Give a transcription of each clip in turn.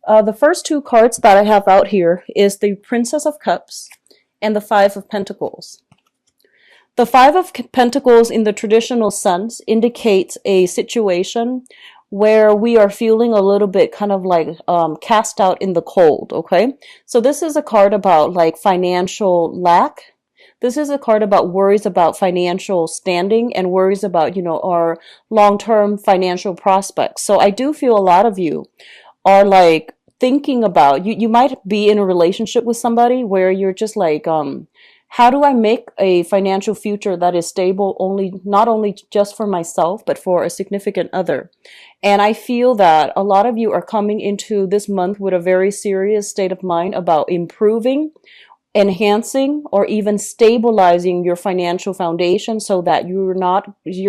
The first two cards that I have out here is the Princess of Cups and the Five of Pentacles. The Five of Pentacles in the traditional sense indicates a situation where we are feeling a little bit kind of like cast out in the cold, okay? So this is a card about like financial lack. This is a card about worries about financial standing and worries about, our long-term financial prospects. So I do feel a lot of you are like thinking about you might be in a relationship with somebody where you're just like how do I make a financial future that is stable only not only just for myself but for a significant other. And I feel that a lot of you are coming into this month with a very serious state of mind about improving, enhancing, or even stabilizing your financial foundation so that you're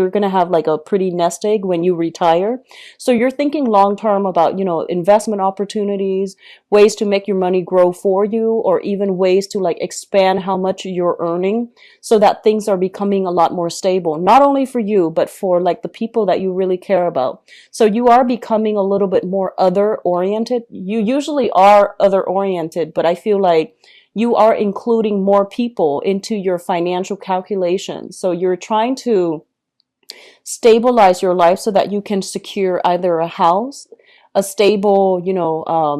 going to have like a pretty nest egg when you retire. So you're thinking long term about, investment opportunities, ways to make your money grow for you, or even ways to like expand how much you're earning so that things are becoming a lot more stable, not only for you, but for like the people that you really care about. So you are becoming a little bit more other oriented. You usually are other oriented, but I feel like you are including more people into your financial calculations. So you're trying to stabilize your life so that you can secure either a house, a stable,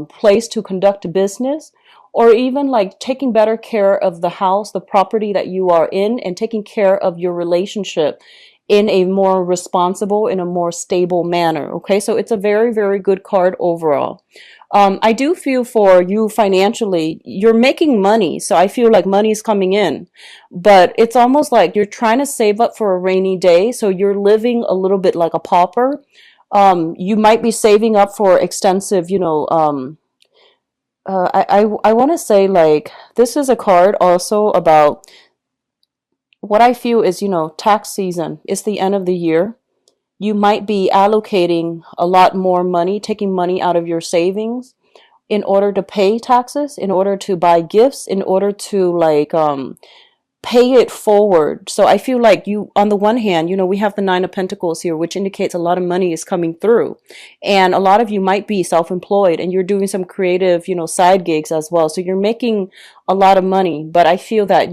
place to conduct business, or even like taking better care of the house, the property that you are in, and taking care of your relationship in a more responsible, in a more stable manner. Okay, so it's a very, very good card overall. I do feel for you financially, you're making money. So I feel like money is coming in, but it's almost like you're trying to save up for a rainy day. So you're living a little bit like a pauper. You might be saving up for extensive, I want to say like this is a card also about what I feel is, tax season. It's the end of the year. You might be allocating a lot more money, taking money out of your savings in order to pay taxes, in order to buy gifts, in order to like pay it forward. So I feel like you, on the one hand, we have the Nine of Pentacles here, which indicates a lot of money is coming through. And a lot of you might be self-employed and you're doing some creative, side gigs as well. So you're making a lot of money, but I feel that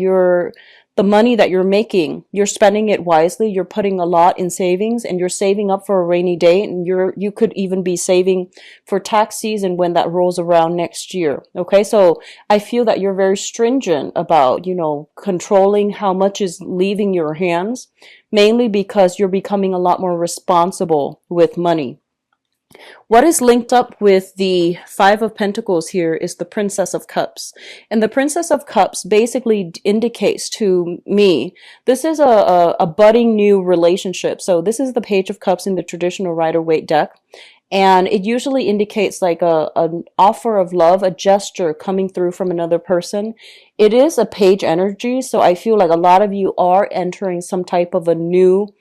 the money that you're making, you're spending it wisely. You're putting a lot in savings and you're saving up for a rainy day. And you could even be saving for tax season when that rolls around next year. Okay. So I feel that you're very stringent about, controlling how much is leaving your hands, mainly because you're becoming a lot more responsible with money. What is linked up with the Five of Pentacles here is the Princess of Cups. And the Princess of Cups basically indicates to me, this is a budding new relationship. So this is the Page of Cups in the traditional Rider-Waite deck. And it usually indicates like an offer of love, a gesture coming through from another person. It is a page energy. So I feel like a lot of you are entering some type of a new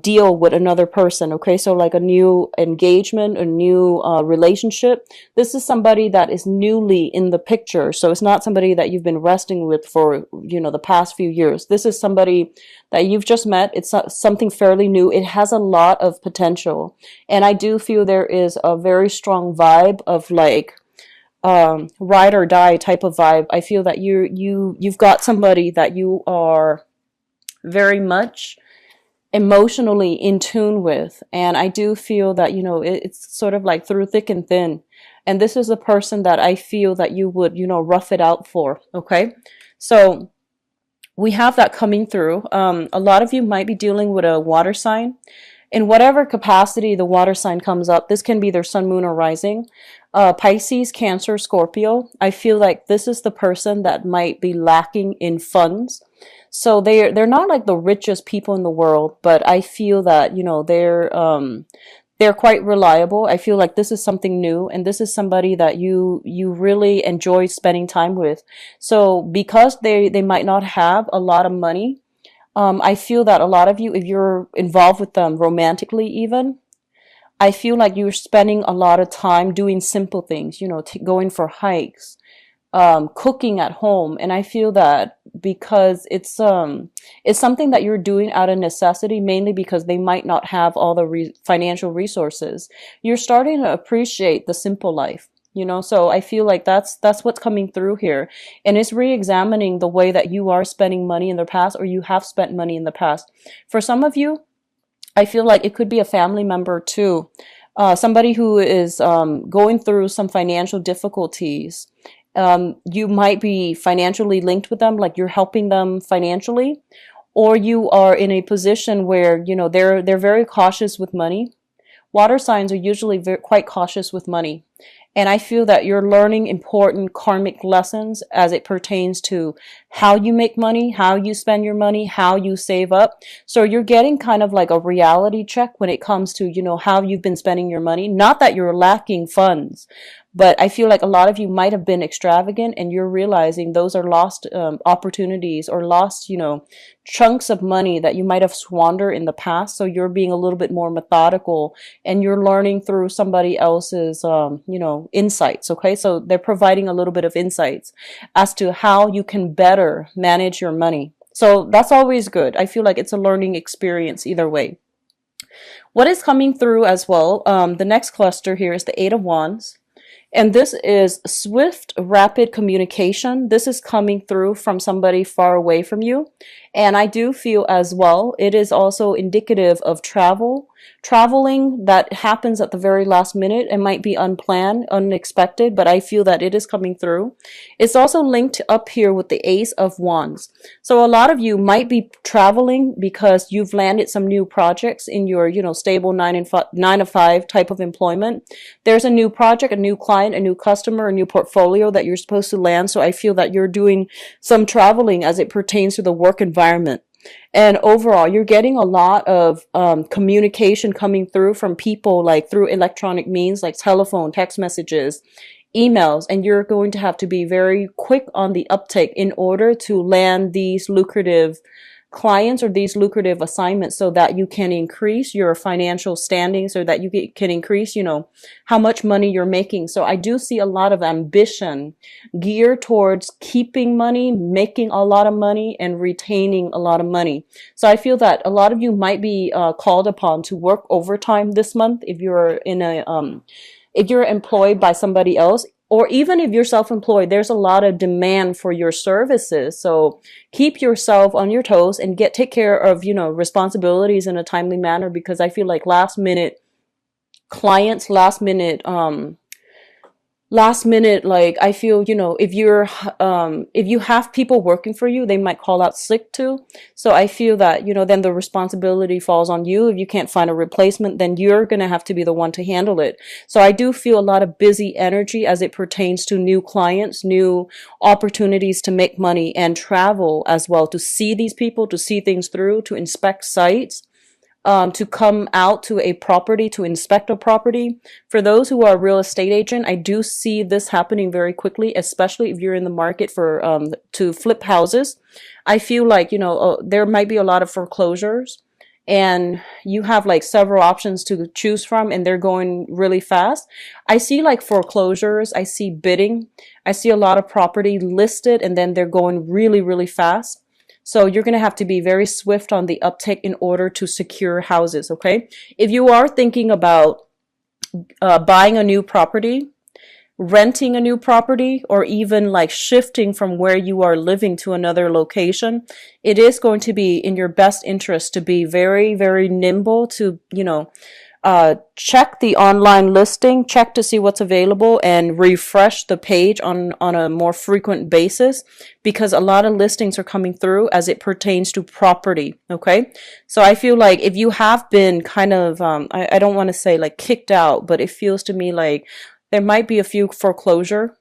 deal with another person. Okay, so like a new engagement, a new relationship. This is somebody that is newly in the picture. So it's not somebody that you've been resting with for the past few years. This is somebody that you've just met. It's something fairly new. It has a lot of potential, and I do feel there is a very strong vibe of like ride or die type of vibe. I feel that you've got somebody that you are very much emotionally in tune with. And I do feel that, it's sort of like through thick and thin. And this is a person that I feel that you would, rough it out for. Okay. So we have that coming through. A lot of you might be dealing with a water sign. In whatever capacity the water sign comes up, this can be their sun, moon, or rising. Pisces, Cancer, Scorpio. I feel like this is the person that might be lacking in funds. So they're not like the richest people in the world, but I feel that, they're quite reliable. I feel like this is something new, and this is somebody that you really enjoy spending time with. So because they might not have a lot of money, I feel that a lot of you, if you're involved with them romantically even, I feel like you're spending a lot of time doing simple things, going for hikes, cooking at home. And I feel that because it's something that you're doing out of necessity, mainly because they might not have all the financial resources. You're starting to appreciate the simple life. you know. So I feel like that's what's coming through here, and it's re-examining the way that you are spending money in the past, or you have spent money in the past. For some of you, I feel like it could be a family member too, somebody who is going through some financial difficulties. You might be financially linked with them, like you're helping them financially, or you are in a position where, you know, they're very cautious with money. Water signs are usually quite cautious with money. And I feel that you're learning important karmic lessons as it pertains to how you make money, how you spend your money, how you save up. So you're getting kind of like a reality check when it comes to, you know, how you've been spending your money. Not that you're lacking funds, but I feel like a lot of you might have been extravagant, and you're realizing those are lost opportunities, or lost, you know, chunks of money that you might have squandered in the past. So you're being a little bit more methodical, and you're learning through somebody else's, you know, insights. Okay. So they're providing a little bit of insights as to how you can better manage your money. So that's always good. I feel like it's a learning experience either way. What is coming through as well? The next cluster here is the Eight of Wands. And this is swift, rapid communication. This is coming through from somebody far away from you. And I do feel as well, it is also indicative of traveling that happens at the very last minute. It might be unplanned, unexpected, but I feel that it is coming through. It's also linked up here with the Ace of Wands. So a lot of you might be traveling because you've landed some new projects in your, you know, stable 9 to 5 type of employment. There's a new project, a new client, a new customer, a new portfolio that you're supposed to land. So I feel that you're doing some traveling as it pertains to the work environment. And overall, you're getting a lot of communication coming through from people, like through electronic means, like telephone, text messages, emails, and you're going to have to be very quick on the uptake in order to land these lucrative clients or these lucrative assignments, so that you can increase your financial standing, so that you can increase, you know, how much money you're making. So I do see a lot of ambition geared towards keeping money, making a lot of money, and retaining a lot of money. So I feel that a lot of you might be called upon to work overtime this month if you're in a if you're employed by somebody else, or even if you're self-employed. There's a lot of demand for your services. So keep yourself on your toes and take care of, you know, responsibilities in a timely manner, because I feel like last minute clients, last minute, like I feel, you know, if you have people working for you, they might call out sick too. So I feel that, you know, then the responsibility falls on you. If you can't find a replacement, then you're going to have to be the one to handle it. So I do feel a lot of busy energy as it pertains to new clients, new opportunities to make money, and travel as well, to see these people, to see things through, to inspect sites, to come out to a property, to inspect a property. For those who are a real estate agent, I do see this happening very quickly, especially if you're in the market for to flip houses. I feel like, you know, there might be a lot of foreclosures, and you have like several options to choose from, and they're going really fast. I see like foreclosures, I see bidding, I see a lot of property listed, and then they're going really, really fast. So you're going to have to be very swift on the uptake in order to secure houses, okay? If you are thinking about buying a new property, renting a new property, or even like shifting from where you are living to another location, it is going to be in your best interest to be very, very nimble, to, you know, check the online listing, check to see what's available, and refresh the page on a more frequent basis, because a lot of listings are coming through as it pertains to property. Okay. So I feel like if you have been kind of, I don't want to say like kicked out, but it feels to me like there might be a few foreclosure.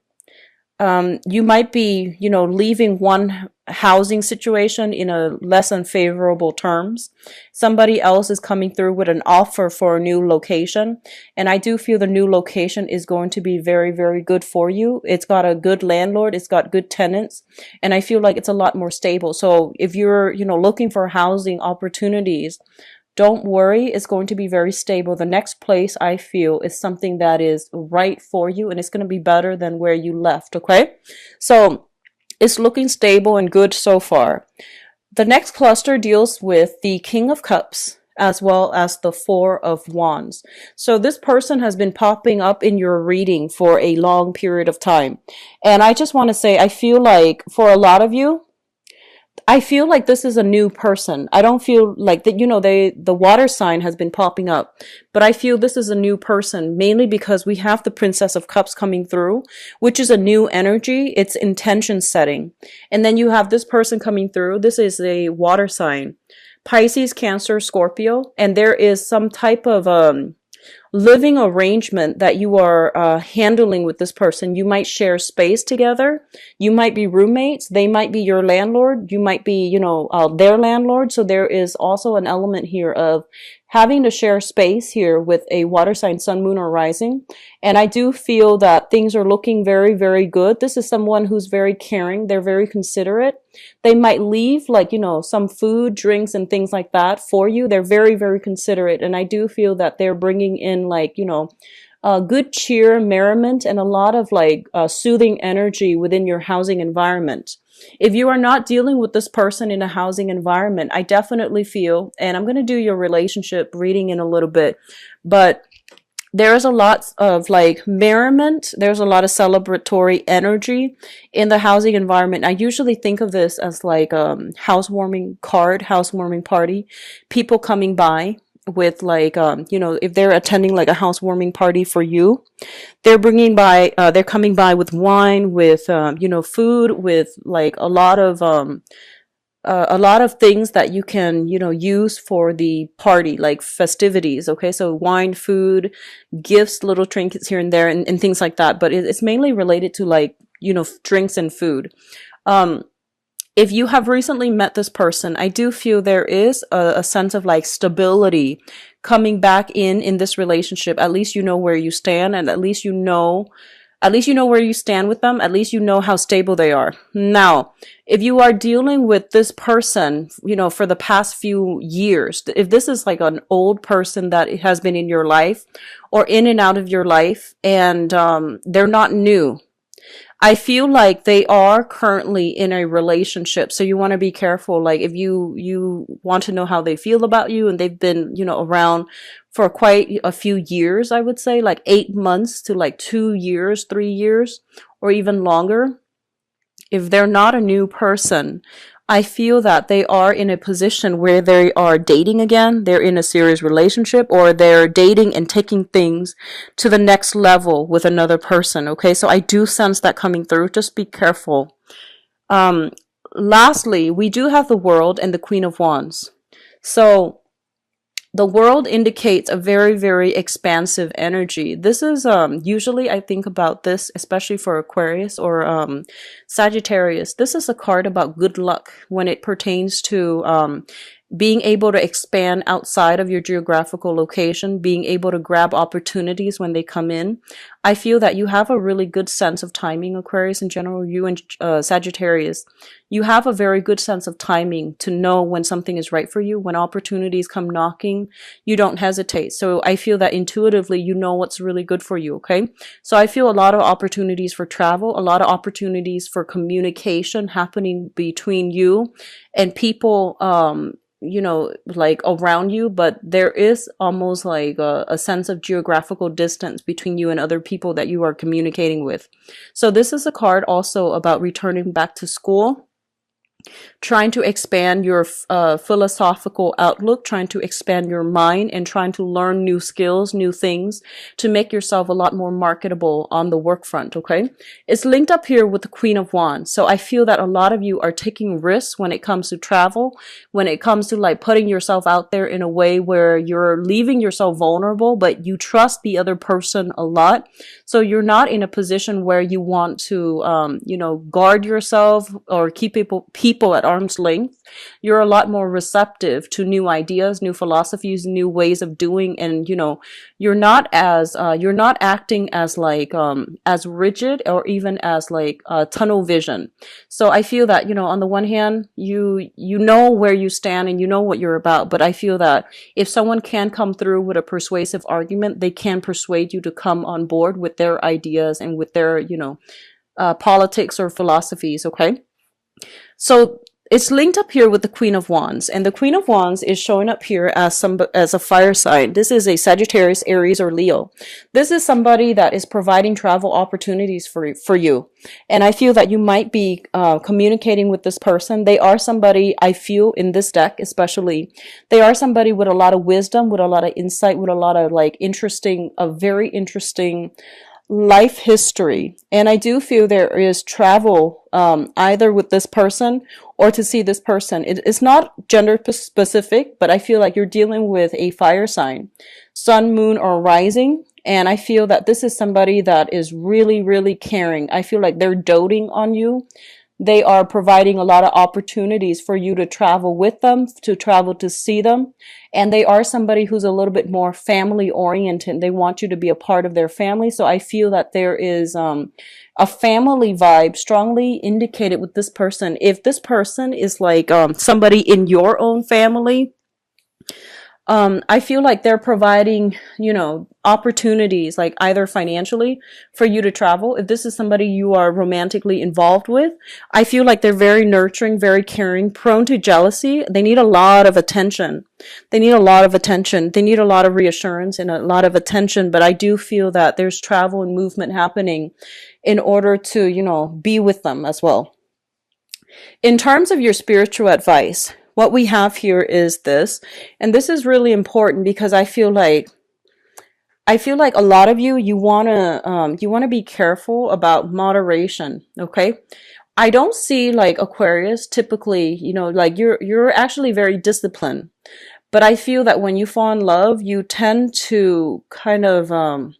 You might be, you know, leaving one housing situation in a less than favorable terms. Somebody else is coming through with an offer for a new location. And I do feel the new location is going to be very, very good for you. It's got a good landlord. It's got good tenants. And I feel like it's a lot more stable. So if you're, you know, looking for housing opportunities, don't worry, it's going to be very stable. The next place, I feel, is something that is right for you, and it's going to be better than where you left, okay? So it's looking stable and good so far. The next cluster deals with the King of Cups. as well as the Four of Wands. So this person has been popping up in your reading for a long period of time. And I just want to say, I feel like for a lot of you, I feel like this is a new person. I don't feel like that, the water sign has been popping up, but I feel this is a new person, mainly because we have the Princess of Cups coming through, which is a new energy. It's intention setting. And then you have this person coming through. This is a water sign, Pisces, Cancer, Scorpio, and there is some type of, living arrangement that you are handling with this person. You might share space together. You might be roommates. They might be your landlord. You might be, their landlord. So there is also an element here of having to share space here with a water sign, sun, moon, or rising. And I do feel that things are looking very, very good. This is someone who's very caring. They're very considerate. They might leave some food, drinks, and things like that for you. They're very, very considerate. And I do feel that they're bringing in good cheer, merriment, and a lot of soothing energy within your housing environment. If you are not dealing with this person in a housing environment, I definitely feel, and I'm going to do your relationship reading in a little bit, but there's a lot of merriment. There's a lot of celebratory energy in the housing environment. I usually think of this as housewarming housewarming party, people coming by with if they're attending a housewarming party for you, they're coming by with wine, with food, with a lot of things that you can use for the party, like festivities. Okay, so wine, food, gifts, little trinkets here and there, and things like that, but it's mainly related to drinks and food. If you have recently met this person, I do feel there is a sense of stability coming back in this relationship. At least you know where you stand, and at least you know where you stand with them. At least you know how stable they are. Now, if you are dealing with this person, for the past few years, if this is an old person that has been in your life or in and out of your life, and they're not new, I feel like they are currently in a relationship. So you want to be careful. If you want to know how they feel about you, and they've been, around for quite a few years, I would say 8 months to 2 years, 3 years, or even longer. If they're not a new person, I feel that they are in a position where they are dating again. They're in a serious relationship, or they're dating and taking things to the next level with another person. Okay, so I do sense that coming through. Just be careful. Lastly, we do have the World and the Queen of Wands. So the World indicates a very, very expansive energy. This is usually, I think about this, especially for Aquarius or Sagittarius. This is a card about good luck when it pertains to being able to expand outside of your geographical location, being able to grab opportunities when they come in. I feel that you have a really good sense of timing, Aquarius in general, you and Sagittarius. You have a very good sense of timing to know when something is right for you. When opportunities come knocking, you don't hesitate. So I feel that intuitively you know what's really good for you, okay? So I feel a lot of opportunities for travel, a lot of opportunities for communication happening between you and people around you, but there is almost a sense of geographical distance between you and other people that you are communicating with. So this is a card also about returning back to school, trying to expand your philosophical outlook, trying to expand your mind, and trying to learn new skills, new things to make yourself a lot more marketable on the work front, okay? It's linked up here with the Queen of Wands. So I feel that a lot of you are taking risks when it comes to travel, when it comes to putting yourself out there in a way where you're leaving yourself vulnerable, but you trust the other person a lot. So you're not in a position where you want to, guard yourself or keep people at arm's length. You're a lot more receptive to new ideas, new philosophies, new ways of doing, and you're not acting as as rigid or even as tunnel vision. So I feel that on the one hand, you know where you stand and you know what you're about, but I feel that if someone can come through with a persuasive argument, they can persuade you to come on board with their ideas and with their politics or philosophies. Okay. So it's linked up here with the Queen of Wands, and the Queen of Wands is showing up here as as a fire sign. This is a Sagittarius, Aries, or Leo. This is somebody that is providing travel opportunities for you, and I feel that you might be communicating with this person. They are somebody, I feel in this deck especially, they are somebody with a lot of wisdom, with a lot of insight, with a lot of like a very interesting life history. And I do feel there is travel either with this person or to see this person. It's not gender specific, but I feel like you're dealing with a fire sign, sun, moon, or rising. And I feel that this is somebody that is really, really caring. I feel like they're doting on you. They are providing a lot of opportunities for you to travel with them, to travel to see them. And they are somebody who's a little bit more family oriented. They want you to be a part of their family. So I feel that there is a family vibe strongly indicated with this person. If this person is like somebody in your own family, I feel like they're providing, opportunities, like either financially for you to travel. If this is somebody you are romantically involved with, I feel like they're very nurturing, very caring, prone to jealousy. They need a lot of attention. They need a lot of attention. They need a lot of reassurance and a lot of attention. But I do feel that there's travel and movement happening in order to, be with them as well. In terms of your spiritual advice, what we have here is this, and this is really important because I feel like a lot of you want to be careful about moderation, okay? I don't see like Aquarius typically, like you're actually very disciplined. But I feel that when you fall in love, you tend to kind of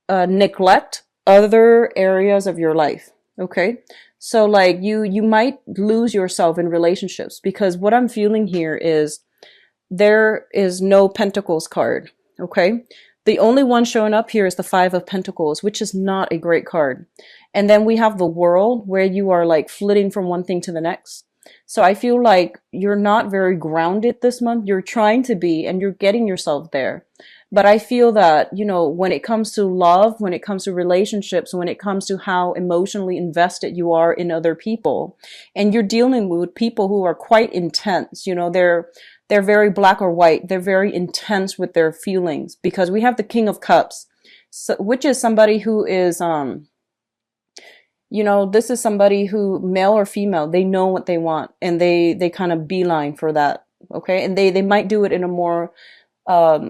neglect other areas of your life, okay? So like you might lose yourself in relationships because what I'm feeling here is there is no Pentacles card, okay? The only one showing up here is the Five of Pentacles, which is not a great card. And then we have the World, where you are like flitting from one thing to the next. So I feel like you're not very grounded this month. You're trying to be, and you're getting yourself there. But I feel that, when it comes to love, when it comes to relationships, when it comes to how emotionally invested you are in other people, and you're dealing with people who are quite intense, they're very black or white. They're very intense with their feelings because we have the King of Cups, so, which is somebody who is, this is somebody who, male or female, they know what they want and they kind of beeline for that. Okay. And they might do it in a more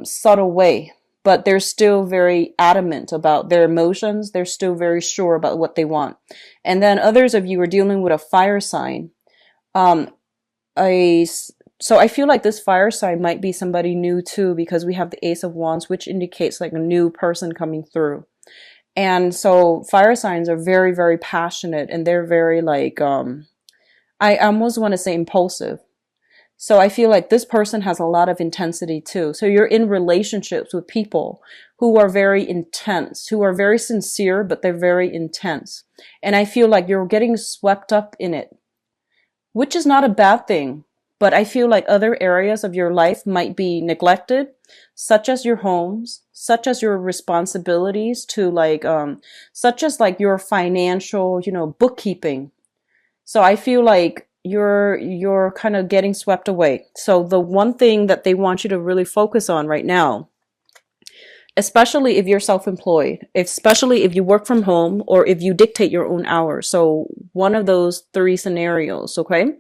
subtle way, but they're still very adamant about their emotions. They're still very sure about what they want. And then others of you are dealing with a fire sign. So I feel like this fire sign might be somebody new too, because we have the Ace of Wands, which indicates like a new person coming through. And so fire signs are very, very passionate, and they're very like, I almost want to say impulsive. So I feel like this person has a lot of intensity too. So you're in relationships with people who are very intense, who are very sincere, but they're very intense. And I feel like you're getting swept up in it, which is not a bad thing. But I feel like other areas of your life might be neglected, such as your homes, such as your responsibilities to like, such as like your financial, bookkeeping. So I feel like you're kind of getting swept away. So the one thing that they want you to really focus on right now, especially if you're self-employed, especially if you work from home or if you dictate your own hours. So one of those three scenarios, okay?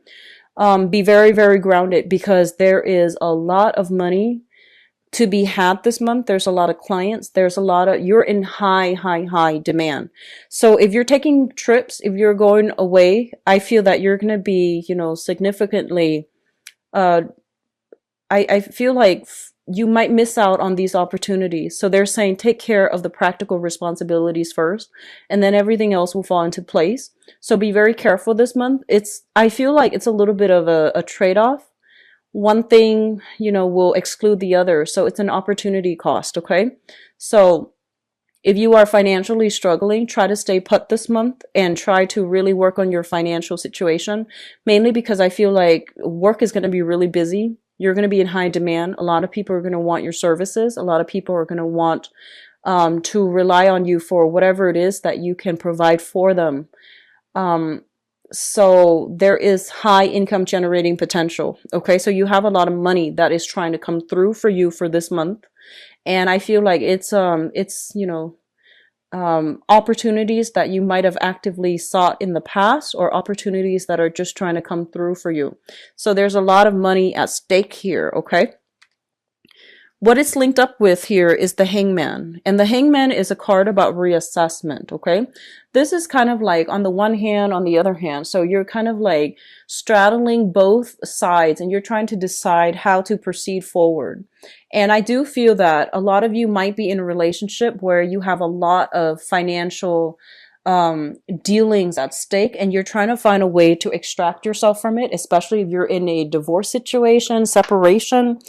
Be very, very grounded because there is a lot of money to be had this month. There's a lot of clients. You're in high demand. So if you're taking trips, if you're going away, I feel that you're going to be, significantly, I feel like you might miss out on these opportunities. So they're saying take care of the practical responsibilities first, and then everything else will fall into place. So be very careful this month. I feel like it's a little bit of a trade-off. One thing, will exclude the other. So it's an opportunity cost, okay? So if you are financially struggling, try to stay put this month and try to really work on your financial situation, mainly because I feel like work is going to be really busy. You're going to be in high demand. A lot of people are going to want your services. A lot of people are going to want to rely on you for whatever it is that you can provide for them. So there is high income generating potential. Okay. So you have a lot of money that is trying to come through for you for this month. And I feel like opportunities that you might have actively sought in the past, or opportunities that are just trying to come through for you. So there's a lot of money at stake here. Okay. What it's linked up with here is the Hangman. And the Hangman is a card about reassessment, okay? This is kind of like on the one hand, on the other hand. So you're kind of like straddling both sides and you're trying to decide how to proceed forward. And I do feel that a lot of you might be in a relationship where you have a lot of financial dealings at stake, and you're trying to find a way to extract yourself from it, especially if you're in a divorce situation, separation,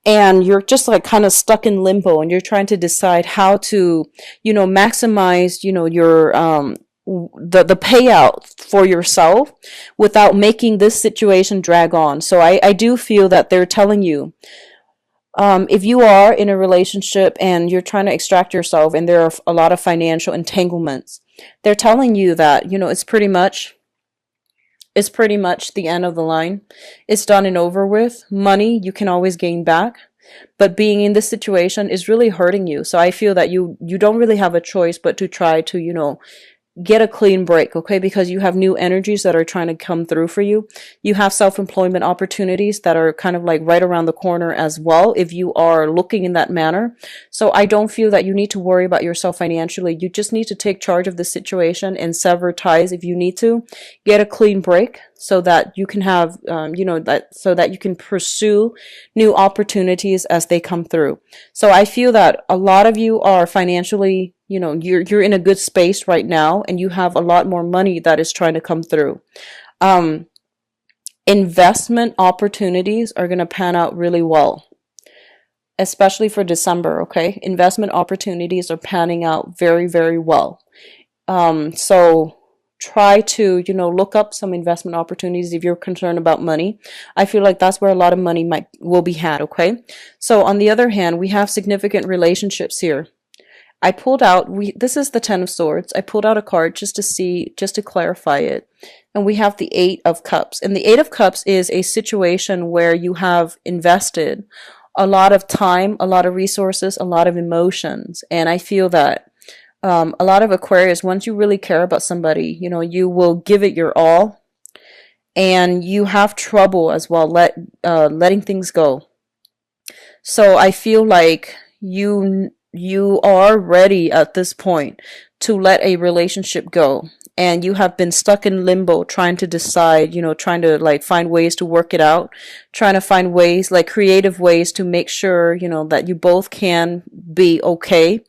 and you're just like kind of stuck in limbo, and you're trying to decide how to, maximize, your the payout for yourself without making this situation drag on. So I do feel that they're telling you, if you are in a relationship and you're trying to extract yourself and there are a lot of financial entanglements, they're telling you that, it's pretty much the end of the line. It's done and over with. Money you can always gain back, but being in this situation is really hurting you. So I feel that you don't really have a choice but to try to, get a clean break, okay? Because you have new energies that are trying to come through for you. You have self-employment opportunities that are kind of like right around the corner as well, if you are looking in that manner. So I don't feel that you need to worry about yourself financially. You just need to take charge of the situation and sever ties if you need to. Get a clean break so that you can have, so that you can pursue new opportunities as they come through. So I feel that a lot of you are financially, you're in a good space right now, and you have a lot more money that is trying to come through. Investment opportunities are going to pan out really well, especially for December. Okay. Investment opportunities are panning out very, very well. So try to, look up some investment opportunities if you're concerned about money. I feel like that's where a lot of money will be had. Okay. So on the other hand, we have significant relationships here. I pulled out, this is the 10 of Swords. I pulled out a card just to clarify it. And we have the 8 of Cups. And the 8 of Cups is a situation where you have invested a lot of time, a lot of resources, a lot of emotions. And I feel that a lot of Aquarius, once you really care about somebody, you will give it your all. And you have trouble as well letting things go. So I feel like you are ready at this point to let a relationship go, and you have been stuck in limbo trying to decide, trying to like find ways to work it out, trying to find ways, like creative ways to make sure, that you both can be okay.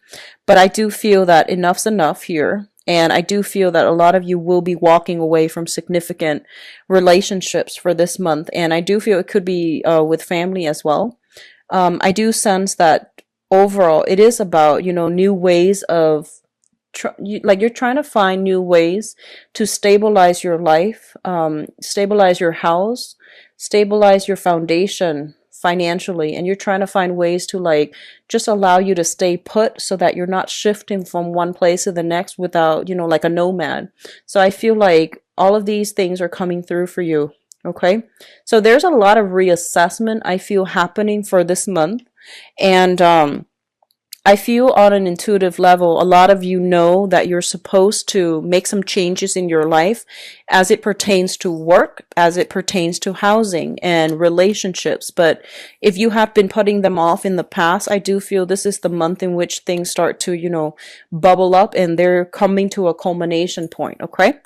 But I do feel that enough's enough here. And I do feel that a lot of you will be walking away from significant relationships for this month. And I do feel it could be with family as well. I do sense that overall it is about, new ways of, you're trying to find new ways to stabilize your life, stabilize your house, stabilize your foundation financially. And you're trying to find ways to like just allow you to stay put so that you're not shifting from one place to the next without, like a nomad. So I feel like all of these things are coming through for you. Okay. So there's a lot of reassessment I feel happening for this month. And I feel on an intuitive level, a lot of you know that you're supposed to make some changes in your life as it pertains to work, as it pertains to housing and relationships. But if you have been putting them off in the past, I do feel this is the month in which things start to, bubble up and they're coming to a culmination point. Okay.